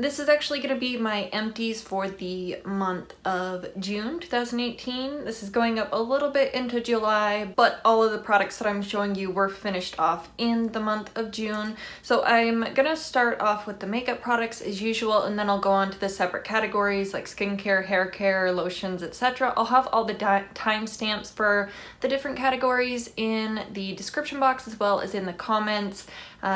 This is actually going to be my empties for the month of June 2018. This is going up a little bit into July, but all of the products that I'm showing you were finished off in the month of June. So I'm going to start off with the makeup products as usual, and then I'll go on to the separate categories like skincare, hair care, lotions, etc. I'll have all the timestamps for the different categories in the description box as well as in the comments.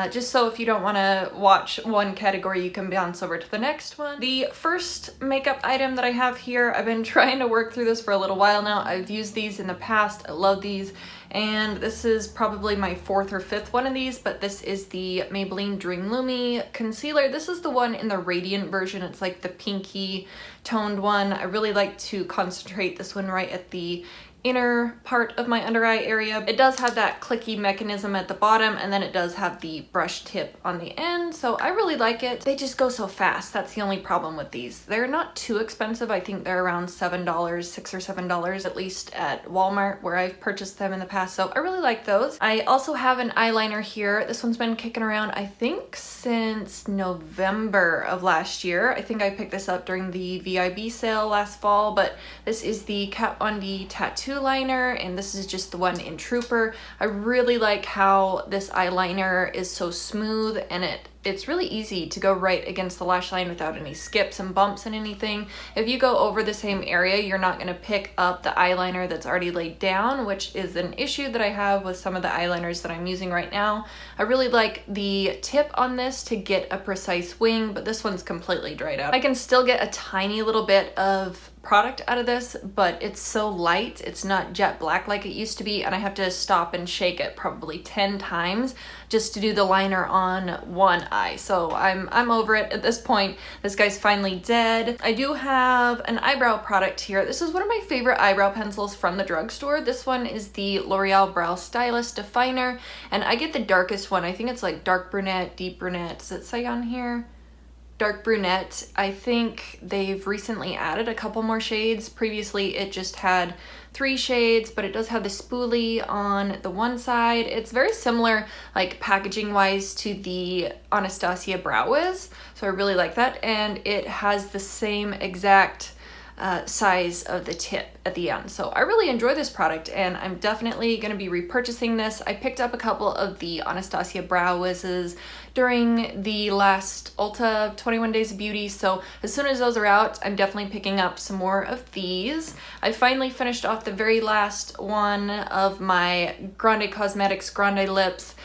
Just so if you don't want to watch one category, you can bounce over to the next one. The first makeup item that I have here, I've been trying to work through this for a little while now. I've used these in the past. I love these. And this is probably my fourth or fifth one of these, but this is the Maybelline Dream Lumi Concealer. This is the one in the Radiant version. It's like the pinky toned one. I really like to concentrate this one right at the inner part of my under eye area. It does have that clicky mechanism at the bottom, and then it does have the brush tip on the end, so I really like it. They just go so fast. That's the only problem with these. They're not too expensive. I think they're around $7, $6 or $7, at least at Walmart where I've purchased them in the past, so I really like those. I also have an eyeliner here. This one's been kicking around, I think, since November of last year. I think I picked this up during the VIB sale last fall, but this is the Kat Von D Tattoo liner, and this is just the one in Trooper. I really like how this eyeliner is so smooth, and it's really easy to go right against the lash line without any skips and bumps and anything. If you go over the same area, you're not going to pick up the eyeliner that's already laid down, which is an issue that I have with some of the eyeliners that I'm using right now. I really like the tip on this to get a precise wing, but this one's completely dried out. I can still get a tiny little bit of product out of this, but it's so light. It's not jet black like it used to be, and I have to stop and shake it probably 10 times just to do the liner on one eye. So I'm over it at this point. This guy's finally dead. I do have an eyebrow product here. This is one of my favorite eyebrow pencils from the drugstore. This one is the L'Oreal Brow Stylist Definer, and I get the darkest one. I think it's like dark brunette, deep brunette. Does it say on here? Dark brunette. I think they've recently added a couple more shades. Previously it just had 3 shades, but it does have the spoolie on the one side. It's very similar, like packaging wise, to the Anastasia Brow Wiz, so I really like that, and it has the same exact size of the tip at the end. So I really enjoy this product, and I'm definitely going to be repurchasing this. I picked up a couple of the Anastasia Brow Wizzes during the last Ulta 21 Days of Beauty, so as soon as those are out, I'm definitely picking up some more of these. I finally finished off the very last one of my Grande Cosmetics Grande Lips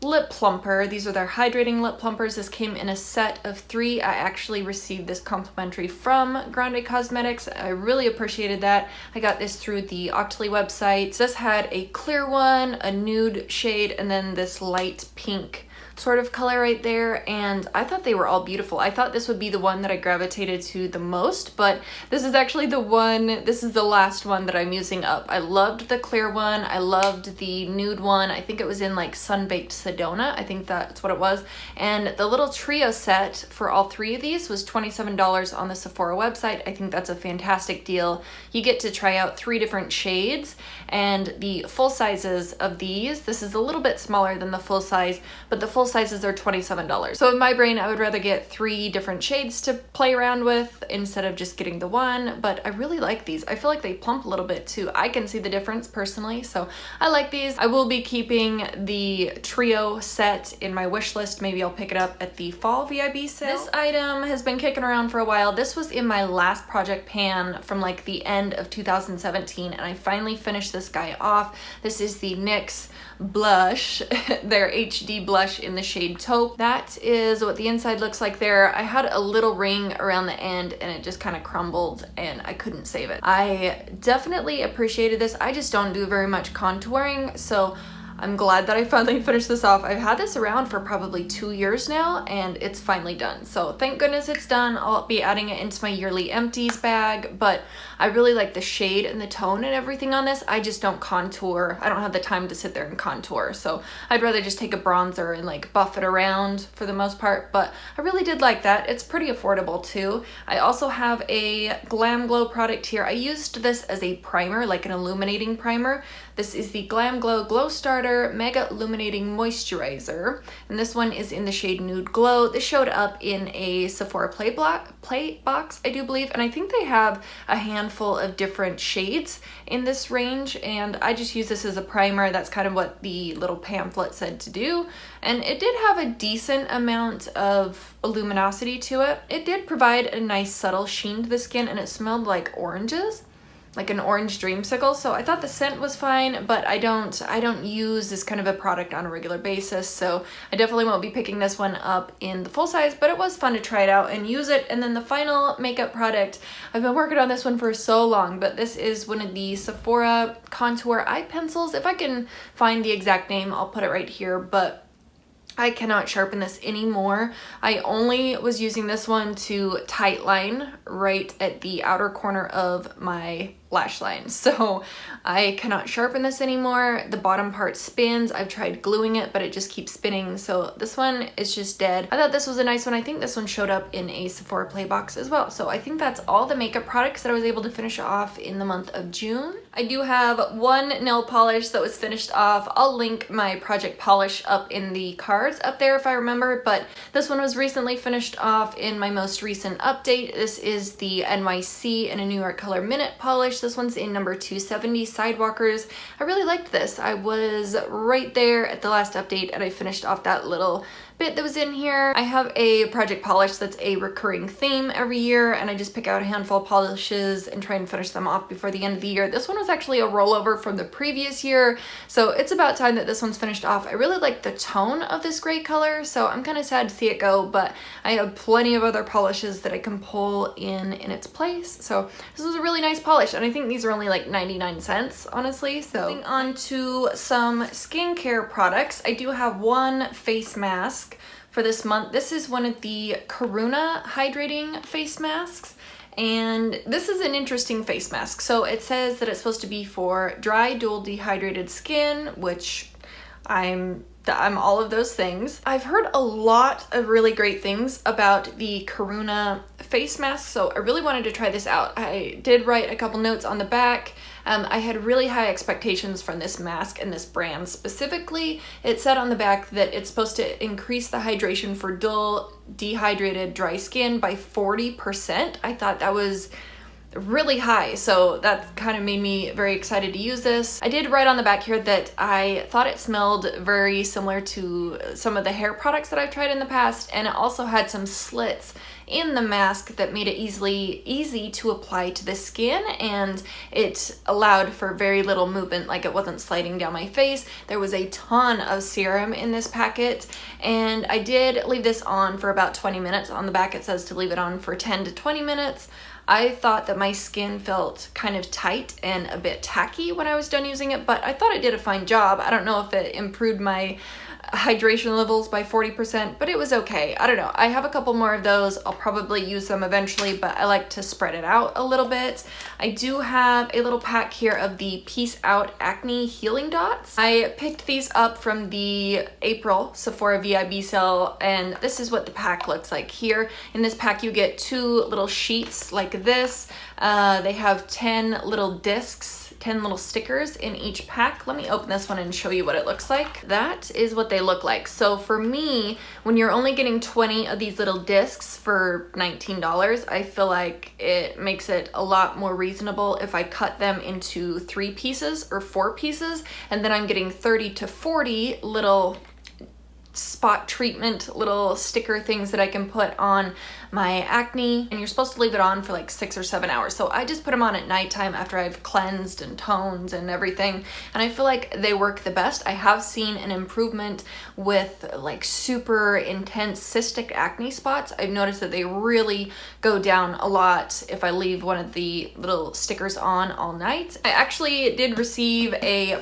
lip plumper. These are their hydrating lip plumpers. This came in a set of 3. I actually received this complimentary from Grande Cosmetics. I really appreciated that. I got this through the Octoly website. This had a clear one, a nude shade, and then this light pink sort of color right there, and I thought they were all beautiful. I thought this would be the one that I gravitated to the most, but this is actually the one, this is the last one that I'm using up. I loved the clear one. I loved the nude one. I think it was in like Sunbaked Sedona. I think that's what it was. And the little trio set for all 3 of these was $27 on the Sephora website. I think that's a fantastic deal. You get to try out 3 different shades, and the full sizes of these, this is a little bit smaller than the full size, but the full sizes are $27. So in my brain, I would rather get 3 different shades to play around with instead of just getting the one, but I really like these. I feel like they plump a little bit too. I can see the difference personally, so I like these. I will be keeping the trio set in my wish list. Maybe I'll pick it up at the fall VIB sale. This item has been kicking around for a while. This was in my last project pan from like the end of 2017, and I finally finished this guy off. This is the NYX blush, their HD blush in the shade Taupe. That is what the inside looks like there. I had a little ring around the end and it just kind of crumbled and I couldn't save it. I definitely appreciated this. I just don't do very much contouring, so I'm glad that I finally finished this off. I've had this around for probably 2 years now, and it's finally done. So thank goodness it's done. I'll be adding it into my yearly empties bag, but I really like the shade and the tone and everything on this. I just don't contour. I don't have the time to sit there and contour, so I'd rather just take a bronzer and like buff it around for the most part, but I really did like that. It's pretty affordable too. I also have a Glam Glow product here. I used this as a primer, like an illuminating primer. This is the Glam Glow Glow Starter. Butter Mega Illuminating Moisturizer, and this one is in the shade Nude Glow. This showed up in a Sephora Play box, I do believe, and I think they have a handful of different shades in this range, and I just use this as a primer. That's kind of what the little pamphlet said to do, and it did have a decent amount of luminosity to it. It did provide a nice subtle sheen to the skin, and it smelled like oranges, like an orange dreamsicle. So I thought the scent was fine, but I don't use this kind of a product on a regular basis, so I definitely won't be picking this one up in the full size, but it was fun to try it out and use it. And then the final makeup product, I've been working on this one for so long, but this is one of the Sephora Contour Eye Pencils. If I can find the exact name, I'll put it right here, but I cannot sharpen this anymore. I only was using this one to tight line right at the outer corner of my lash line, so I cannot sharpen this anymore. The bottom part spins. I've tried gluing it, but it just keeps spinning, so this one is just dead. I thought this was a nice one. I think this one showed up in a Sephora Play box as well. So I think that's all the makeup products that I was able to finish off in the month of June. I do have one nail polish that was finished off. I'll link my project polish up in the cards up there if I remember, but this one was recently finished off in my most recent update. This is the NYC in a New York Color Minute polish. This one's in number 270, Sidewalkers. I really liked this. I was right there at the last update and I finished off that little bit that was in here. I have a project polish that's a recurring theme every year, and I just pick out a handful of polishes and try and finish them off before the end of the year. This one was actually a rollover from the previous year, so it's about time that this one's finished off. I really like the tone of this gray color, so I'm kind of sad to see it go, but I have plenty of other polishes that I can pull in its place. So this was a really nice polish, and I think these are only like 99 cents, honestly. So moving on to some skincare products, I do have one face mask for this month. This is one of the Karuna hydrating face masks, and this is an interesting face mask. So it says that it's supposed to be for dry, dual dehydrated skin, which I'm all of those things. I've heard a lot of really great things about the Karuna face mask, so I really wanted to try this out. I did write a couple notes on the back. I had really high expectations from this mask and this brand specifically. It said on the back that it's supposed to increase the hydration for dull, dehydrated, dry skin by 40%. I thought that was really high, so that kind of made me very excited to use this. I did write on the back here that I thought it smelled very similar to some of the hair products that I've tried in the past, and it also had some slits in the mask that made it easy to apply to the skin, and it allowed for very little movement, like it wasn't sliding down my face. There was a ton of serum in this packet, and I did leave this on for about 20 minutes. On the back it says to leave it on for 10 to 20 minutes. I thought that my skin felt kind of tight and a bit tacky when I was done using it, but I thought it did a fine job. I don't know if it improved my hydration levels by 40%, but it was okay. I don't know. I have a couple more of those. I'll probably use them eventually, but I like to spread it out a little bit. I do have a little pack here of the Peace Out Acne Healing Dots. I picked these up from the April Sephora VIB sale, and this is what the pack looks like here. In this pack, you get 2 little sheets like this. They have 10 little discs, 10 little stickers in each pack. Let me open this one and show you what it looks like. That is what they look like. So for me, when you're only getting 20 of these little discs for $19, I feel like it makes it a lot more reasonable if I cut them into 3 pieces or 4 pieces, and then I'm getting 30 to 40 little spot treatment little sticker things that I can put on my acne, and you're supposed to leave it on for like 6 or 7 hours. So I just put them on at nighttime after I've cleansed and toned and everything, and I feel like they work the best. I have seen an improvement with like super intense cystic acne spots. I've noticed that they really go down a lot if I leave one of the little stickers on all night. I actually did receive a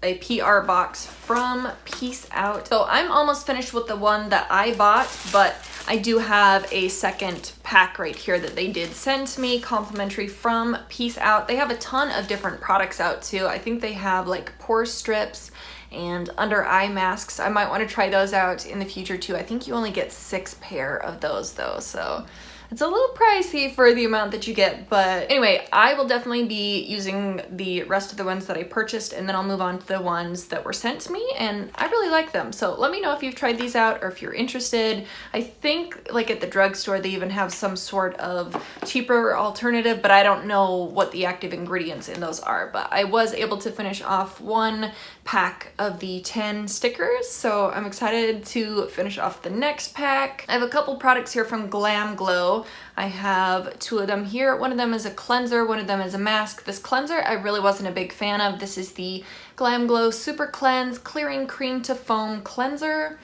PR box from Peace Out. So I'm almost finished with the one that I bought, but I do have a second pack right here that they did send to me complimentary from Peace Out. They have a ton of different products out too. I think they have like pore strips and under eye masks. I might want to try those out in the future too. I think you only get 6 pair of those though, so It's a little pricey for the amount that you get, but anyway, I will definitely be using the rest of the ones that I purchased, and then I'll move on to the ones that were sent to me, and I really like them. So let me know if you've tried these out or if you're interested. I think like at the drugstore they even have some sort of cheaper alternative, but I don't know what the active ingredients in those are. But I was able to finish off one pack of the 10 stickers, so I'm excited to finish off the next pack. I have a couple products here from Glam Glow. I have two of them here. One of them is a cleanser, one of them is a mask. This cleanser I really wasn't a big fan of. This is the Glam Glow Super Cleanse Clearing Cream to Foam Cleanser.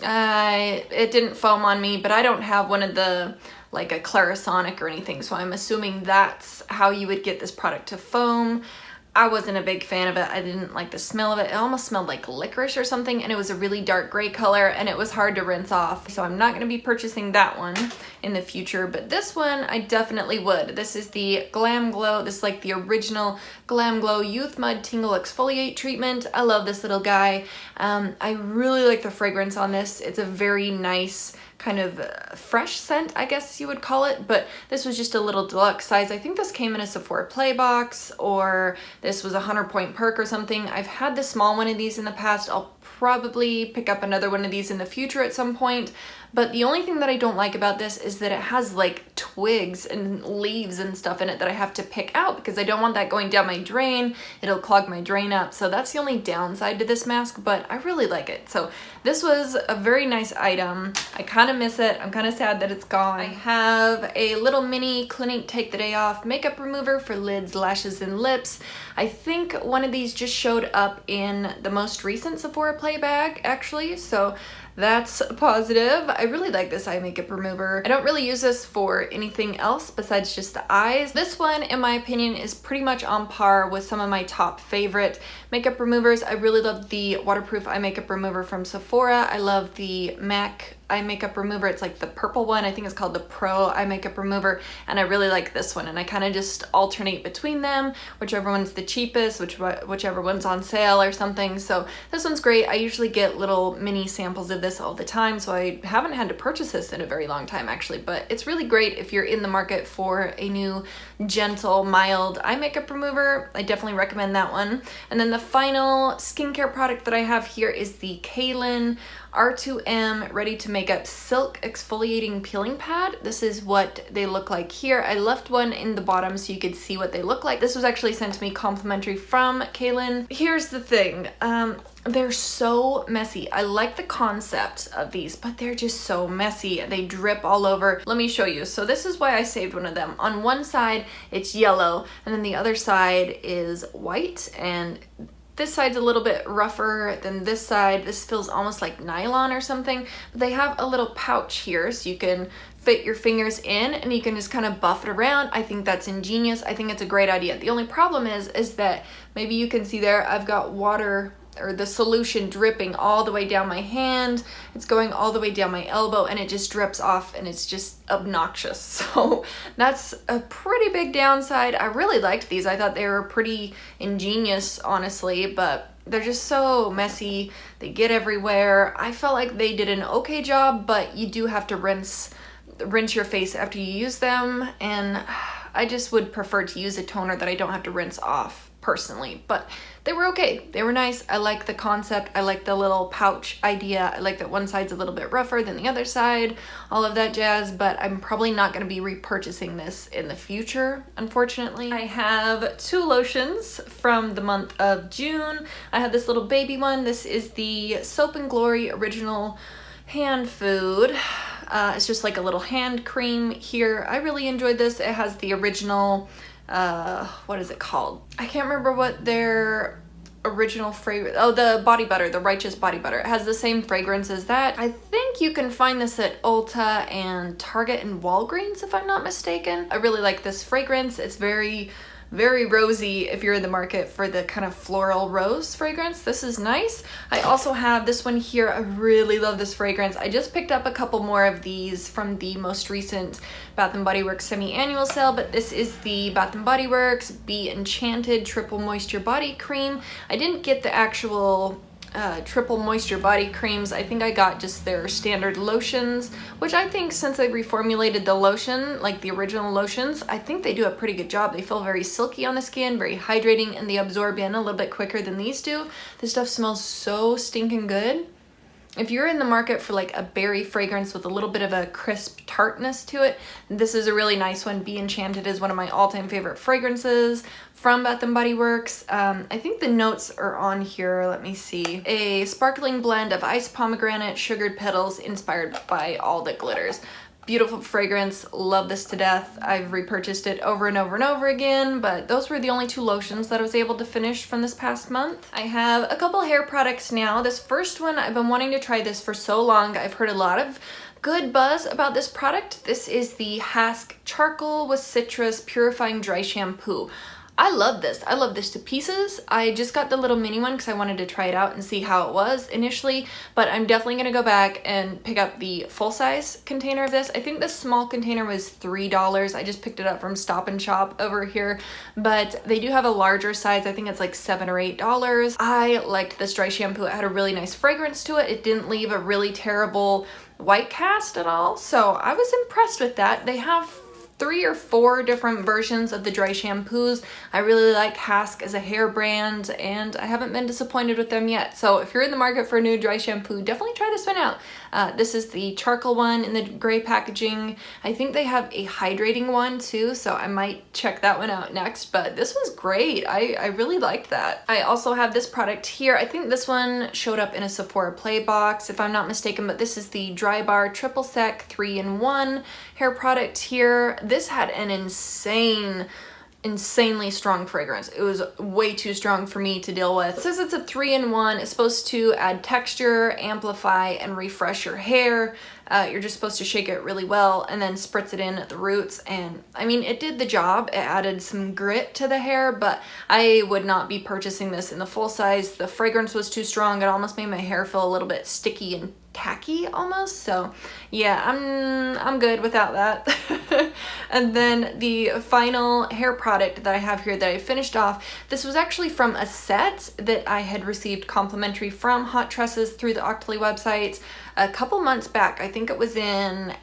It didn't foam on me, but I don't have one of the like a Clarisonic or anything, so I'm assuming that's how you would get this product to foam. I wasn't a big fan of it. I didn't like the smell of it. It almost smelled like licorice or something, and it was a really dark gray color, and it was hard to rinse off. So I'm not gonna be purchasing that one in the future, but this one I definitely would. This is the Glam Glow. This is like the original Glam Glow Youth Mud Tingle Exfoliate Treatment. I love this little guy. I really like the fragrance on this. It's a very nice kind of fresh scent, I guess you would call it, but this was just a little deluxe size. I think this came in a Sephora Play box, or this was a 100-point perk or something. I've had the small one of these in the past. I'll probably pick up another one of these in the future at some point, but the only thing that I don't like about this is that it has like twigs and leaves and stuff in it that I have to pick out because I don't want that going down my drain. It'll clog my drain up, so that's the only downside to this mask, but I really like it. So this was a very nice item. I kind of miss it. I'm kind of sad that it's gone. I have a little mini Clinique Take the Day Off makeup remover for lids, lashes, and lips. I think one of these just showed up in the most recent Sephora Play bag, actually, so that's positive. I really like this eye makeup remover. I don't really use this for anything else besides just the eyes. This one, in my opinion, is pretty much on par with some of my top favorite makeup removers. I really love the waterproof eye makeup remover from Sephora. I love the MAC eye makeup remover. It's like the purple one. I think it's called the Pro eye makeup remover, and I really like this one, and I kind of just alternate between them, whichever one's the cheapest, whichever one's on sale or something. So this one's great. I usually get little mini samples of this all the time, so I haven't had to purchase this in a very long time actually, but it's really great if you're in the market for a new gentle, mild eye makeup remover. I definitely recommend that one. And then the final skincare product that I have here is the Kaylin R2M Ready to Makeup Silk Exfoliating Peeling Pad. This is what they look like here. I left one in the bottom so you could see what they look like. This was actually sent to me complimentary from Kaylin. Here's the thing, they're so messy. I like the concept of these, but they're just so messy. They drip all over. Let me show you. So this is why I saved one of them. On one side, it's yellow, and then the other side is white, and this side's a little bit rougher than this side. This feels almost like nylon or something, but they have a little pouch here so you can fit your fingers in and you can just kind of buff it around. I think that's ingenious. I think it's a great idea. The only problem is that maybe you can see there, I've got water or the solution dripping all the way down my hand. It's going all the way down my elbow, and it just drips off, and it's just obnoxious. So that's a pretty big downside. I really liked these. I thought they were pretty ingenious, honestly, but they're just so messy. They get everywhere. I felt like they did an okay job, but you do have to rinse your face after you use them, and I just would prefer to use a toner that I don't have to rinse off personally, but they were okay. They were nice. I like the concept. I like the little pouch idea. I like that one side's a little bit rougher than the other side, all of that jazz, but I'm probably not going to be repurchasing this in the future, unfortunately. I have two lotions from the month of June. I have this little baby one. This is the Soap and Glory Original Hand Food. It's just like a little hand cream here. I really enjoyed this. It has the original what is it called? I can't remember what their original fragrance, oh, the body butter, the Righteous body butter. It has the same fragrance as that. I think you can find this at Ulta and Target and Walgreens, if I'm not mistaken. I really like this fragrance. It's very rosy if you're in the market for the kind of floral rose fragrance. This is nice. I also have this one here. I really love this fragrance. I just picked up a couple more of these from the most recent Bath & Body Works semi-annual sale, but this is the Bath & Body Works Be Enchanted Triple Moisture Body Cream. I didn't get the actual triple moisture body creams. I think I got just their standard lotions, which I think since they reformulated the lotion, like the original lotions, I think they do a pretty good job. They feel very silky on the skin, very hydrating, and they absorb in a little bit quicker than these do. This stuff smells so stinking good. If you're in the market for like a berry fragrance with a little bit of a crisp tartness to it, this is a really nice one. Be Enchanted is one of my all-time favorite fragrances from Bath & Body Works. I think the notes are on here. Let me see. A sparkling blend of iced pomegranate, sugared petals, inspired by all that glitters. Beautiful fragrance, love this to death. I've repurchased it over and over and over again, but those were the only 2 lotions that I was able to finish from this past month. I have a couple hair products now. This first one, I've been wanting to try this for so long. I've heard a lot of good buzz about this product. This is the Hask Charcoal with Citrus Purifying Dry Shampoo. I love this. I love this to pieces. I just got the little mini one because I wanted to try it out and see how it was initially, but I'm definitely going to go back and pick up the full-size container of this. I think the small container was $3. I just picked it up from Stop and Shop over here, but they do have a larger size. I think it's like $7 or $8. I liked this dry shampoo. It had a really nice fragrance to it. It didn't leave a really terrible white cast at all, so I was impressed with that. They have 3 or 4 different versions of the dry shampoos. I really like Hask as a hair brand, and I haven't been disappointed with them yet. So if you're in the market for a new dry shampoo, definitely try this one out. This is the charcoal one in the gray packaging. I think they have a hydrating one too, so I might check that one out next, but this was great. I really liked that. I also have this product here. I think this one showed up in a Sephora Play box, if I'm not mistaken, but this is the Dry Bar Triple Sec 3-in-1 hair product here. This had an insanely strong fragrance. It was way too strong for me to deal with. It says it's a 3-in-1. It's supposed to add texture, amplify, and refresh your hair. You're just supposed to shake it really well and then spritz it in at the roots, and I mean, it did the job. It added some grit to the hair, but I would not be purchasing this in the full size. The fragrance was too strong. It almost made my hair feel a little bit sticky and tacky almost, so yeah, I'm good without that. And then the final hair product that I have here that I finished off, this was actually from a set that I had received complimentary from Hot Tresses through the Octoly website a couple months back. I think it was in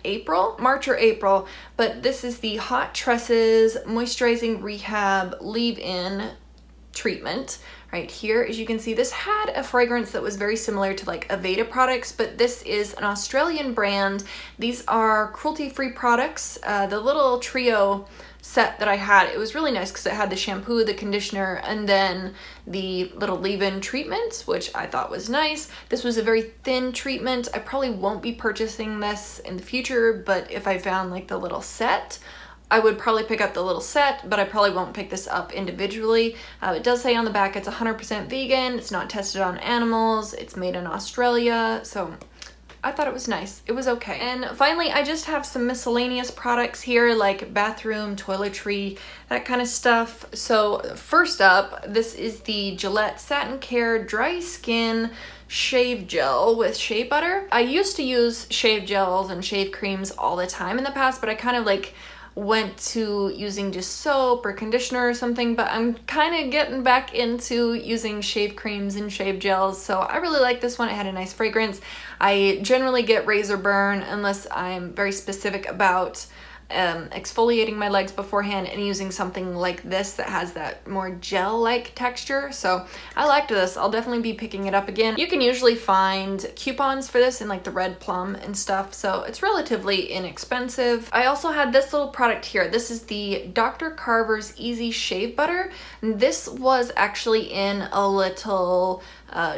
March or April, but this is the Hot Tresses Moisturizing Rehab Leave-In Treatment. Right here, as you can see, this had a fragrance that was very similar to like Aveda products, but this is an Australian brand. These are cruelty-free products. The little trio set that I had, it was really nice because it had the shampoo, the conditioner, and then the little leave-in treatment, which I thought was nice. This was a very thin treatment. I probably won't be purchasing this in the future, but if I found like the little set, I would probably pick up the little set, but I probably won't pick this up individually. It does say on the back it's 100% vegan, it's not tested on animals, it's made in Australia, so I thought it was nice. It was okay. And finally, I just have some miscellaneous products here, like bathroom, toiletry, that kind of stuff. So first up, this is the Gillette Satin Care Dry Skin Shave Gel with shea butter. I used to use shave gels and shave creams all the time in the past, but I kind of like went to using just soap or conditioner or something, but I'm kind of getting back into using shave creams and shave gels, so I really like this one. It had a nice fragrance. I generally get razor burn unless I'm very specific about exfoliating my legs beforehand and using something like this that has that more gel-like texture. So I liked this. I'll definitely be picking it up again. You can usually find coupons for this in like the Red Plum and stuff, so it's relatively inexpensive. I also had this little product here. This is the Dr. Carver's Easy Shave Butter. This was actually in a little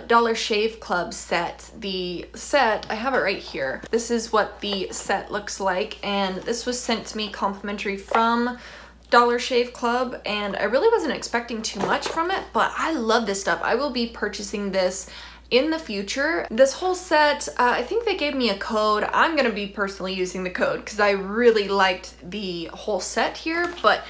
Dollar Shave Club set. The set, I have it right here. This is what the set looks like, and this was sent to me complimentary from Dollar Shave Club, and I really wasn't expecting too much from it, but I love this stuff. I will be purchasing this in the future. This whole set, I think they gave me a code. I'm gonna be personally using the code because I really liked the whole set here, but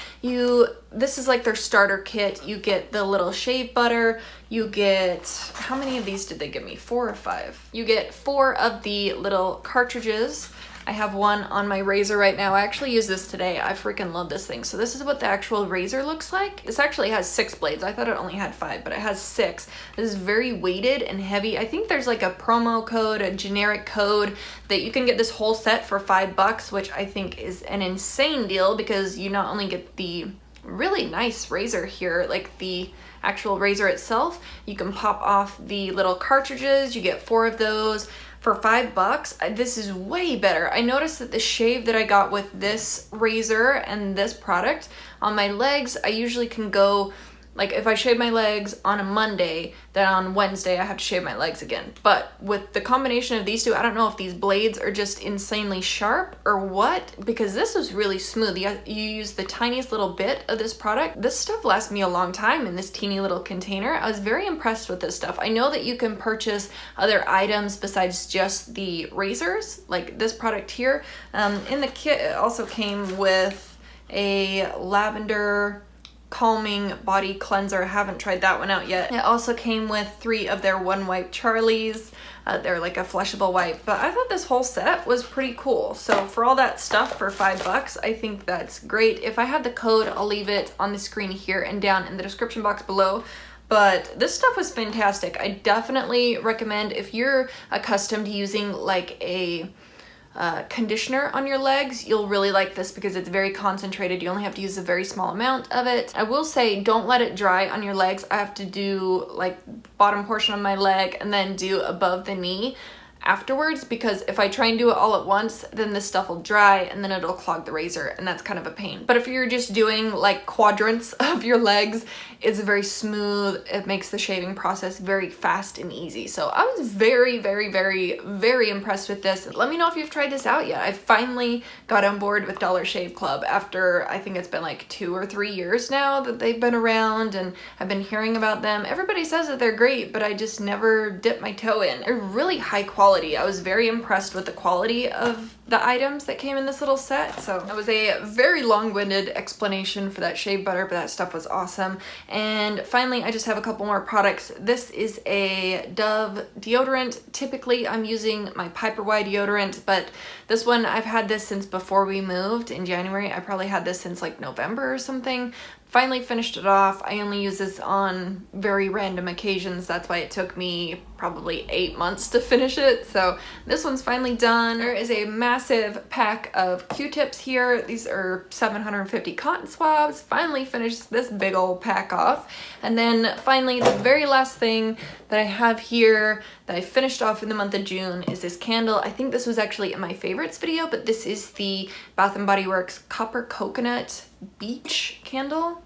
this is like their starter kit. You get the little shave butter, you get, how many of these did they give me? 4 or 5? You get 4 of the little cartridges. I have one on my razor right now. I actually use this today. I freaking love this thing. So this is what the actual razor looks like. This actually has 6 blades. I thought it only had 5, but it has 6. This is very weighted and heavy. I think there's like a promo code, a generic code that you can get this whole set for $5, which I think is an insane deal because you not only get the really nice razor here, like the actual razor itself, you can pop off the little cartridges. You get 4 of those for $5. This is way better. I noticed that the shave that I got with this razor and this product on my legs, I usually can go, like if I shave my legs on a Monday, then on Wednesday I have to shave my legs again. But with the combination of these two, I don't know if these blades are just insanely sharp or what, because this is really smooth. You use the tiniest little bit of this product. This stuff lasts me a long time in this teeny little container. I was very impressed with this stuff. I know that you can purchase other items besides just the razors, like this product here. In the kit, it also came with a lavender calming body cleanser. I haven't tried that one out yet. It also came with 3 of their One Wipe Charlies. They're like a flushable wipe, but I thought this whole set was pretty cool. So for all that stuff for $5, I think that's great. If I have the code, I'll leave it on the screen here and down in the description box below. But this stuff was fantastic. I definitely recommend if you're accustomed to using like a conditioner on your legs, you'll really like this because it's very concentrated. You only have to use a very small amount of it. I will say don't let it dry on your legs. I have to do like bottom portion of my leg and then do above the knee afterwards, because if I try and do it all at once, then this stuff will dry and then it'll clog the razor, and that's kind of a pain. But if you're just doing like quadrants of your legs, it's very smooth. It makes the shaving process very fast and easy. So I was very, very, very, very impressed with this. Let me know if you've tried this out yet. I finally got on board with Dollar Shave Club after I think it's been like 2 or 3 years now that they've been around, and I've been hearing about them. Everybody says that they're great, but I just never dipped my toe in. They're really high quality. I was very impressed with the quality of the items that came in this little set. So that was a very long-winded explanation for that shave butter, but that stuff was awesome. And finally, I just have a couple more products. This is a Dove deodorant. Typically, I'm using my Piper Y deodorant, but this one, I've had this since before we moved in January. I probably had this since like November or something. Finally finished it off. I only use this on very random occasions. That's why it took me probably 8 months to finish it. So this one's finally done. There is a massive pack of Q-tips here. These are 750 cotton swabs. Finally finished this big old pack off. And then finally, the very last thing that I have here that I finished off in the month of June is this candle. I think this was actually in my favorites video, but this is the Bath & Body Works Copper Coconut Beach candle.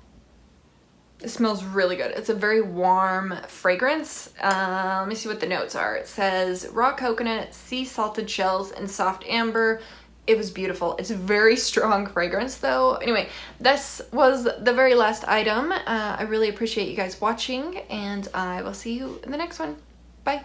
It smells really good. It's a very warm fragrance. Let me see what the notes are. It says raw coconut, sea salted shells, and soft amber. It was beautiful. It's a very strong fragrance though. Anyway, this was the very last item. I really appreciate you guys watching, and I will see you in the next one. Bye.